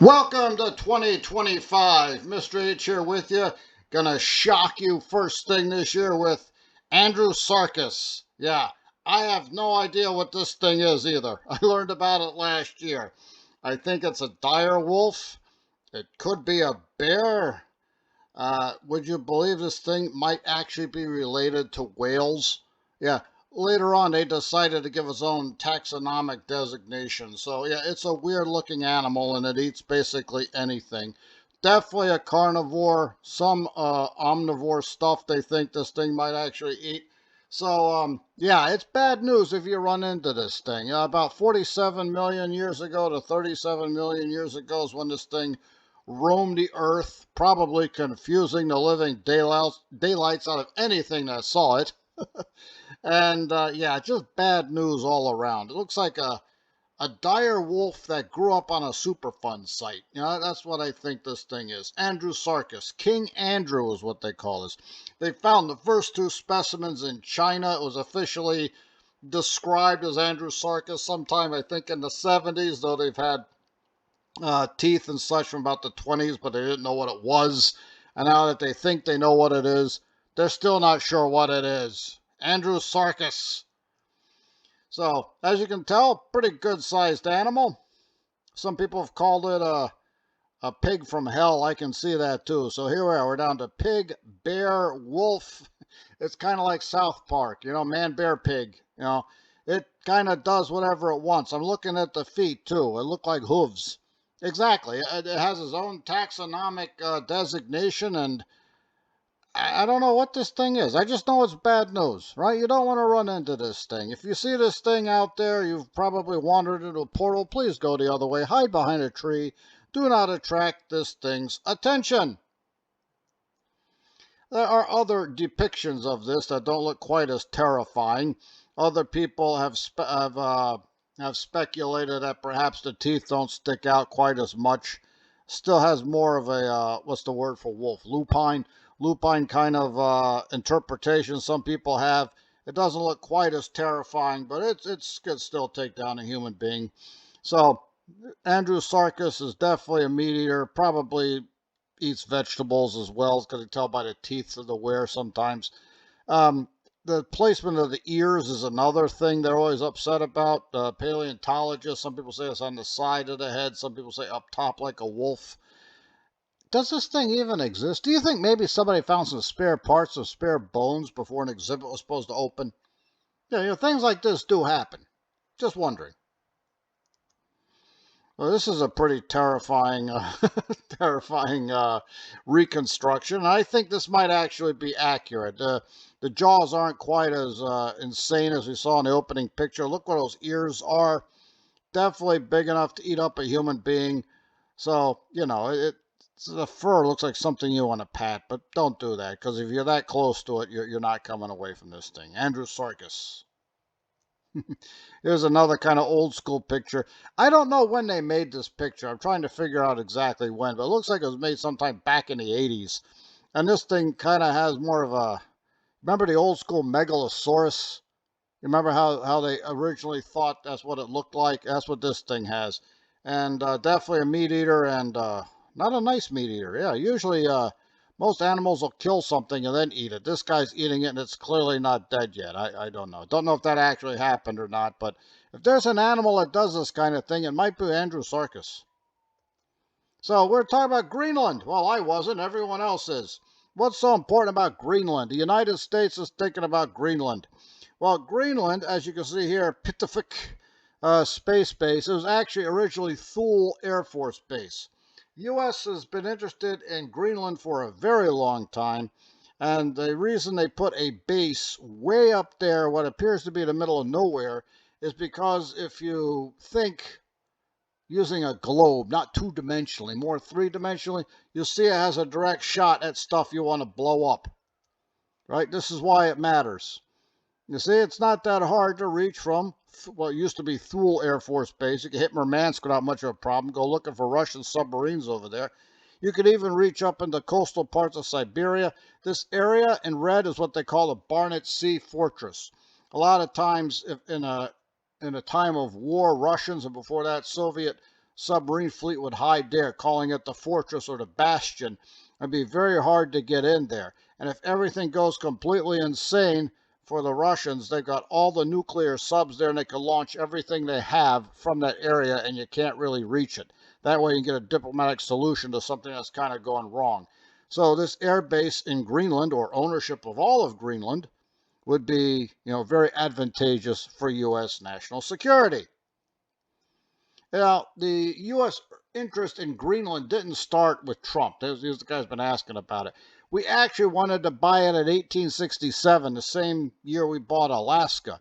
Welcome to 2025. Mr. H here with you. Gonna shock you first thing this year with Andrewsarchus. Yeah, I have no idea what this thing is either. I learned about it last year. I think it's a dire wolf. It could be a bear. Would you believe this thing might actually be related to whales? Yeah, later on they decided to give its own taxonomic designation. So, yeah, it's a weird looking animal and it eats basically anything. Definitely a carnivore, some omnivore stuff they think this thing might actually eat. So, yeah, it's bad news if you run into this thing. About 47 million years ago to 37 million years ago is when this thing roamed the earth, probably confusing the living daylights out of anything that saw it. And yeah, just bad news all around. It looks like a dire wolf that grew up on a Superfund site. You know, that's what I think this thing is. Andrewsarchus. King Andrew is what they call this. They found the first two specimens in China. It was officially described as Andrewsarchus sometime, I think, in the 70s, though they've had teeth and such from about the 20s, but they didn't know what it was. And now that they think they know what it is, they're still not sure what it is. Andrewsarchus. So, as you can tell, pretty good sized animal. Some people have called it a pig from hell. I can see that too. So here we are. We're down to pig, bear, wolf. It's kind of like South Park, man, bear, pig. It kind of does whatever it wants. I'm looking at the feet too. It look like hooves. Exactly. It has its own taxonomic designation, and I don't know what this thing is. I just know it's bad news, right? You don't want to run into this thing. If you see this thing out there, you've probably wandered into a portal. Please go the other way. Hide behind a tree. Do not attract this thing's attention. There are other depictions of this that don't look quite as terrifying. Other people have speculated that perhaps the teeth don't stick out quite as much. Still has more of a what's the word for wolf? Lupine kind of interpretation. Some people have. It doesn't look quite as terrifying, but it could still take down a human being. So Andrewsarchus is definitely a meat eater. Probably eats vegetables as well. It's going to tell by the teeth of the wear sometimes. Um, the placement of the ears is another thing they're always upset about. Paleontologists, some people say it's on the side of the head. Some people say up top like a wolf. Does this thing even exist? Do you think maybe somebody found some spare parts or spare bones before an exhibit was supposed to open? Yeah, things like this do happen. Just wondering. Well, this is a pretty terrifying, terrifying reconstruction. I think this might actually be accurate. The jaws aren't quite as insane as we saw in the opening picture. Look what those ears are. Definitely big enough to eat up a human being. So, the fur looks like something you want to pat, but don't do that because if you're that close to it, you're not coming away from this thing. Andrewsarchus. Here's another kind of old school picture. I don't know when they made this picture. I'm trying to figure out exactly when, but it looks like it was made sometime back in the 80s. And this thing kind of has more of a. Remember the old school megalosaurus? Remember how they originally thought that's what it looked like? That's what this thing has. And definitely a meat eater and not a nice meat eater. Yeah, usually most animals will kill something and then eat it. This guy's eating it and it's clearly not dead yet. I don't know. Don't know if that actually happened or not, but if there's an animal that does this kind of thing, it might be Andrewsarchus. So we're talking about Greenland. Well, I wasn't. Everyone else is. What's so important about Greenland? The United States is thinking about Greenland. Well, Greenland, as you can see here, Pitifik Space Base, it was actually originally Thule Air Force Base. The U.S. has been interested in Greenland for a very long time, and the reason they put a base way up there, what appears to be the middle of nowhere, is because if you think using a globe, not two-dimensionally, more three-dimensionally, you'll see it has a direct shot at stuff you want to blow up, right? This is why it matters. You see, it's not that hard to reach from what used to be Thule Air Force Base. You can hit Murmansk without much of a problem. Go looking for Russian submarines over there. You could even reach up into coastal parts of Siberia. This area in red is what they call the Barnett Sea Fortress. A lot of times, if in a time of war, Russians and before that Soviet submarine fleet would hide there, calling it the fortress or the bastion. It'd be very hard to get in there. And if everything goes completely insane for the Russians, they've got all the nuclear subs there and they can launch everything they have from that area and you can't really reach it. That way you can get a diplomatic solution to something that's kind of going wrong. So this air base in Greenland, or ownership of all of Greenland, would be, very advantageous for U.S. national security. Now, the U.S. interest in Greenland didn't start with Trump. The guy's been asking about it. We actually wanted to buy it in 1867, the same year we bought Alaska.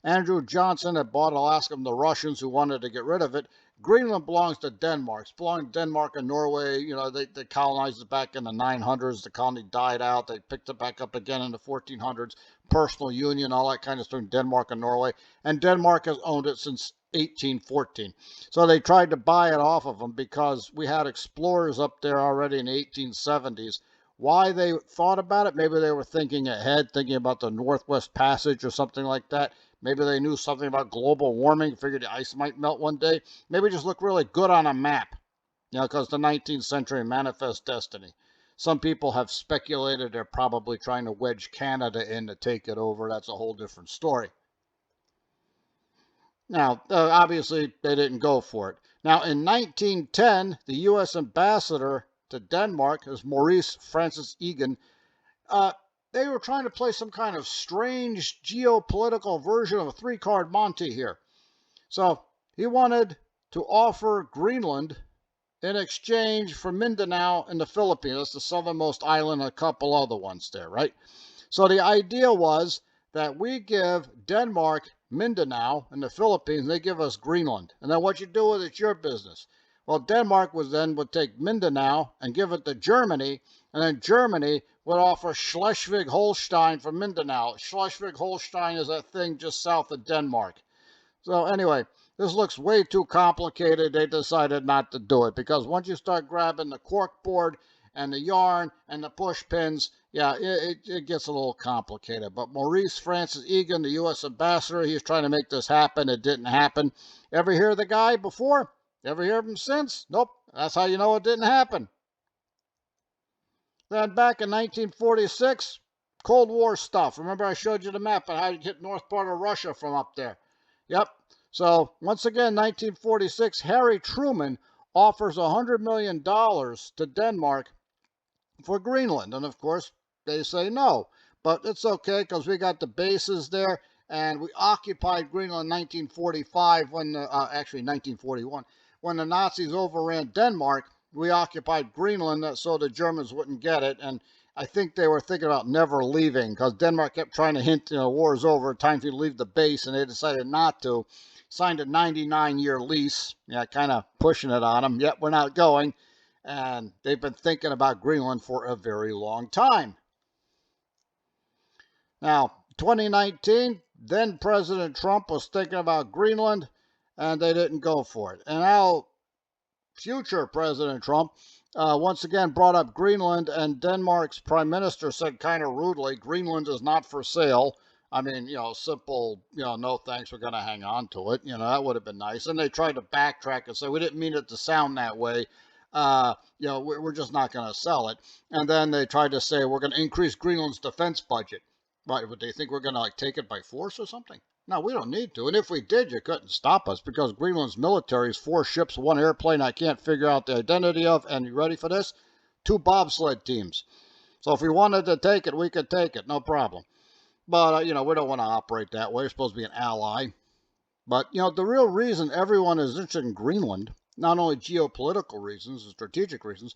Andrew Johnson had bought Alaska from the Russians who wanted to get rid of it. Greenland belongs to Denmark. It's belonged to Denmark and Norway. They colonized it back in the 900s. The colony died out. They picked it back up again in the 1400s. Personal union, all that kind of stuff in Denmark and Norway. And Denmark has owned it since 1814. So they tried to buy it off of them because we had explorers up there already in the 1870s. Why they thought about it? Maybe they were thinking ahead, thinking about the Northwest Passage or something like that. Maybe they knew something about global warming, figured the ice might melt one day. Maybe just look really good on a map, because the 19th century manifest destiny. Some people have speculated they're probably trying to wedge Canada in to take it over. That's a whole different story. Now, obviously, they didn't go for it. Now, in 1910, the U.S. ambassador to Denmark is Maurice Francis Egan. They were trying to play some kind of strange geopolitical version of a three-card Monte here. So he wanted to offer Greenland in exchange for Mindanao in the Philippines. That's the southernmost island, and a couple other ones there, right? So the idea was that we give Denmark Mindanao in the Philippines, and they give us Greenland. And then what you do with it's your business. Well, Denmark would take Mindanao and give it to Germany, and then Germany would offer Schleswig-Holstein for Mindanao. Schleswig-Holstein is that thing just south of Denmark. So anyway, this looks way too complicated. They decided not to do it because once you start grabbing the corkboard and the yarn and the push pins, it gets a little complicated. But Maurice Francis Egan, the U.S. ambassador, he's trying to make this happen. It didn't happen. Ever hear of the guy before? Ever hear of him since? Nope. That's how you know it didn't happen. Then back in 1946, Cold War stuff. Remember I showed you the map of how you hit north part of Russia from up there. Yep. So once again, 1946, Harry Truman offers $100 million to Denmark for Greenland. And of course, they say no. But it's okay because we got the bases there. And we occupied Greenland in 1945 actually 1941. When the Nazis overran Denmark, we occupied Greenland so the Germans wouldn't get it. And I think they were thinking about never leaving because Denmark kept trying to hint, war's over, time for you to leave the base, and they decided not to. Signed a 99-year lease, kind of pushing it on them. Yet we're not going. And they've been thinking about Greenland for a very long time. Now, 2019, then President Trump was thinking about Greenland, and they didn't go for it. And now, future President Trump once again brought up Greenland, and Denmark's prime minister said kind of rudely, Greenland is not for sale. I mean, simple, no thanks, we're going to hang on to it. That would have been nice. And they tried to backtrack and say, we didn't mean it to sound that way. We're just not going to sell it. And then they tried to say, we're going to increase Greenland's defense budget. Right, would they think we're going to take it by force or something? No, we don't need to. And if we did, you couldn't stop us because Greenland's military is 4 ships, 1 airplane I can't figure out the identity of. And you ready for this? 2 bobsled teams. So if we wanted to take it, we could take it. No problem. But, we don't want to operate that way. We're supposed to be an ally. But, the real reason everyone is interested in Greenland, not only geopolitical reasons and strategic reasons,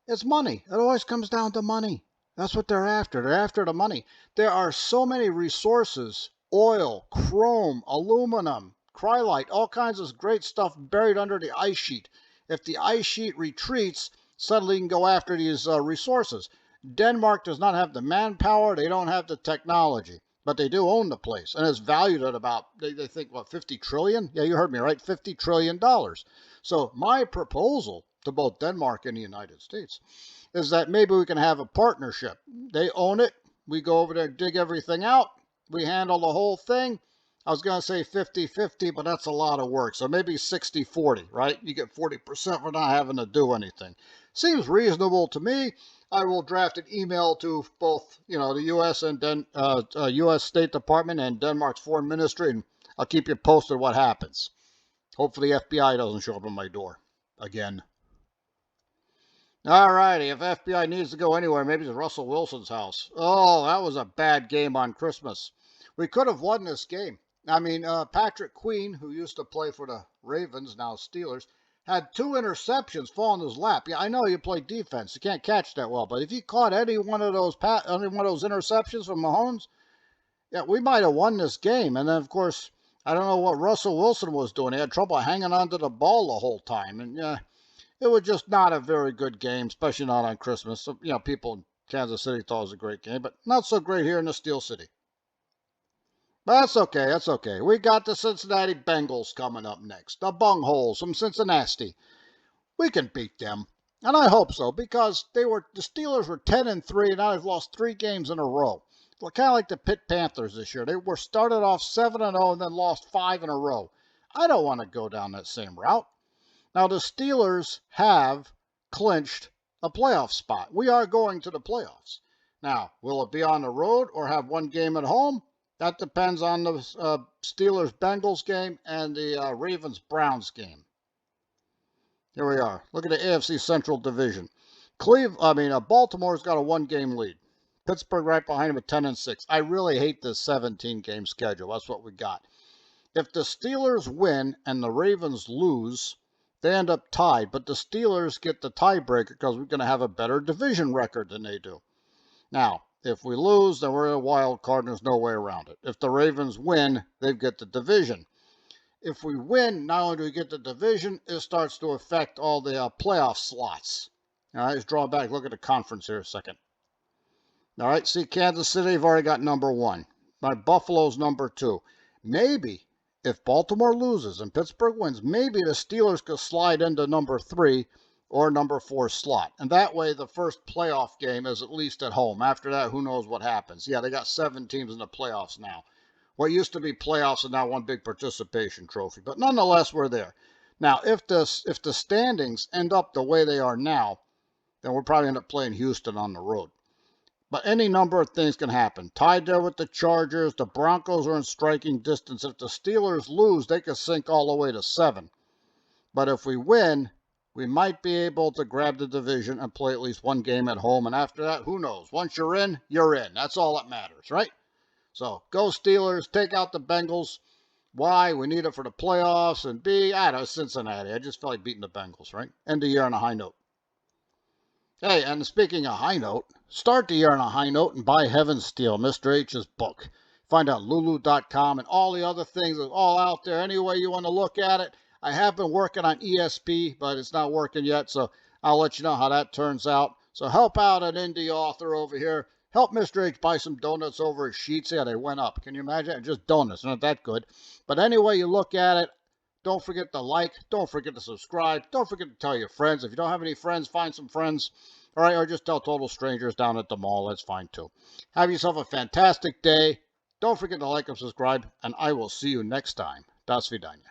it's money. It always comes down to money. That's what they're after. They're after the money. There are so many resources, oil, chrome, aluminum, cryolite, all kinds of great stuff buried under the ice sheet. If the ice sheet retreats, suddenly you can go after these resources. Denmark does not have the manpower. They don't have the technology, but they do own the place. And it's valued at about, they think, 50 trillion? Yeah, you heard me, right? $50 trillion. So my proposal to both Denmark and the United States is that maybe we can have a partnership. They own it. We go over there, dig everything out. We handle the whole thing. I was going to say 50-50, but that's a lot of work. So maybe 60-40, right? You get 40% for not having to do anything. Seems reasonable to me. I will draft an email to both, the U.S. and U.S. State Department and Denmark's Foreign Ministry, and I'll keep you posted what happens. Hopefully, FBI doesn't show up at my door again. All righty. If FBI needs to go anywhere, maybe it's Russell Wilson's house. Oh, that was a bad game on Christmas. We could have won this game. I mean, Patrick Queen, who used to play for the Ravens, now Steelers, had 2 interceptions fall in his lap. Yeah, I know you play defense; you can't catch that well. But if he caught any one of those interceptions from Mahomes, yeah, we might have won this game. And then, of course, I don't know what Russell Wilson was doing. He had trouble hanging onto the ball the whole time, and yeah. It was just not a very good game, especially not on Christmas. So, people in Kansas City thought it was a great game, but not so great here in the Steel City. But that's okay. That's okay. We got the Cincinnati Bengals coming up next. The Bungholes from Cincinnati. We can beat them. And I hope so, because the Steelers were 10-3, and now they've lost 3 games in a row. They're kind of like the Pitt Panthers this year. They were started off 7-0 and then lost 5 in a row. I don't want to go down that same route. Now, the Steelers have clinched a playoff spot. We are going to the playoffs. Now, will it be on the road or have one game at home? That depends on the Steelers-Bengals game and the Ravens-Browns game. Here we are. Look at the AFC Central Division. Baltimore's got a 1-game lead. Pittsburgh right behind them at 10-6. I really hate this 17-game schedule. That's what we got. If the Steelers win and the Ravens lose, they end up tied, but the Steelers get the tiebreaker because we're going to have a better division record than they do. Now, if we lose, then we're a wild card and there's no way around it. If the Ravens win, they get the division. If we win, not only do we get the division, it starts to affect all the playoff slots. All right, let's draw back. Look at the conference here a second. All right, see, Kansas City, have already got number 1. My Buffalo's number 2. Maybe if Baltimore loses and Pittsburgh wins, maybe the Steelers could slide into number 3 or number 4 slot. And that way, the first playoff game is at least at home. After that, who knows what happens. Yeah, they got 7 teams in the playoffs now. What used to be playoffs is now one big participation trophy. But nonetheless, we're there. Now, if the standings end up the way they are now, then we'll probably end up playing Houston on the road. But any number of things can happen. Tied there with the Chargers. The Broncos are in striking distance. If the Steelers lose, they could sink all the way to 7. But if we win, we might be able to grab the division and play at least 1 game at home. And after that, who knows? Once you're in, you're in. That's all that matters, right? So go Steelers. Take out the Bengals. Why? We need it for the playoffs. And B, I don't know, Cincinnati. I just feel like beating the Bengals, right? End the year on a high note. Hey, and speaking of high note, start the year on a high note and buy Heaven's Steel, Mr. H's book. Find out lulu.com and all the other things are all out there. Any way you want to look at it. I have been working on ESP, but it's not working yet, so I'll let you know how that turns out. So help out an indie author over here. Help Mr. H buy some donuts over at Sheets. Yeah, they went up. Can you imagine? Just donuts, not that good. But any way you look at it, don't forget to like. Don't forget to subscribe. Don't forget to tell your friends. If you don't have any friends, find some friends. All right, or just tell total strangers down at the mall. That's fine, too. Have yourself a fantastic day. Don't forget to like and subscribe, and I will see you next time. Das Vidania.